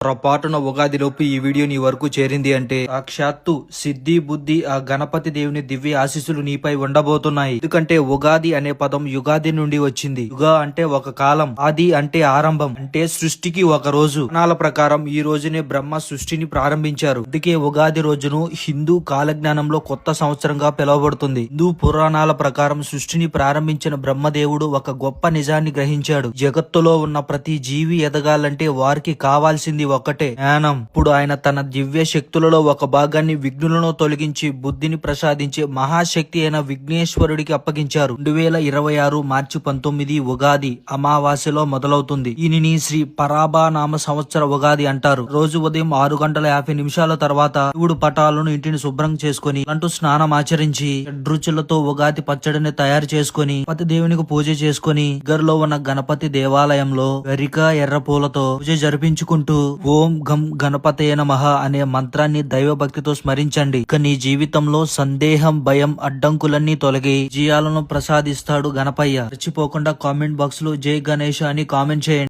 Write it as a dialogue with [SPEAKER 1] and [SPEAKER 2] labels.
[SPEAKER 1] పొరపాటున ఉగాదిలోపు ఈ వీడియో నీ వరకు చేరింది అంటే సాక్షాత్తు సిద్ధి బుద్ధి ఆ గణపతి దేవుని దివ్య ఆశీస్సులు నీపై ఉండబోతున్నాయి. ఎందుకంటే ఉగాది అనే పదం యుగాది నుండి వచ్చింది. యుగ అంటే ఒక కాలం, ఆది అంటే ఆరంభం, అంటే సృష్టికి ఒక రోజు. పురాణాల ప్రకారం ఈ రోజునే బ్రహ్మ సృష్టిని ప్రారంభించారు. అందుకే ఉగాది రోజును హిందూ కాలజ్ఞానంలో కొత్త సంవత్సరంగా పిలువబడుతుంది. హిందూ పురాణాల ప్రకారం సృష్టిని ప్రారంభించిన బ్రహ్మదేవుడు ఒక గొప్ప నిజాన్ని గ్రహించాడు. జగత్తులో ఉన్న ప్రతి జీవి ఎదగాలంటే వారికి కావాల్సింది ఒక్కటే, జ్ఞానం. ఇప్పుడు ఆయన తన దివ్య శక్తులలో ఒక భాగాన్ని విఘ్నులను తొలగించి బుద్ధిని ప్రసాదించే మహాశక్తి అయిన విఘ్నేశ్వరుడికి అప్పగించారు. 2026 మార్చి 19 ఉగాది అమావాస్యలో మొదలవుతుంది. దీనిని శ్రీ పరాభానామ సంవత్సర ఉగాది అంటారు. రోజు ఉదయం 6:50 తర్వాత శివుడు పటాలను ఇంటిని శుభ్రం చేసుకుని అంటూ స్నానం ఆచరించి రుచులతో ఉగాది పచ్చడిని తయారు చేసుకుని పతి దేవునికి పూజ చేసుకుని దగ్గరలో ఉన్న గణపతి దేవాలయంలో గరిక ఎర్ర పూలతో పూజ జరిపించుకుంటూ ఓం గం గణపతయ నమః అనే మంత్రాన్ని దైవభక్తితో స్మరించండి. ఇక నీ జీవితంలో సందేహం, భయం, అడ్డంకులన్నీ తొలగి విజయాలను ప్రసాదిస్తాడు గణపయ్య. మర్చిపోకుండా కామెంట్ బాక్స్ లో జై గణేష్ అని కామెంట్ చేయండి.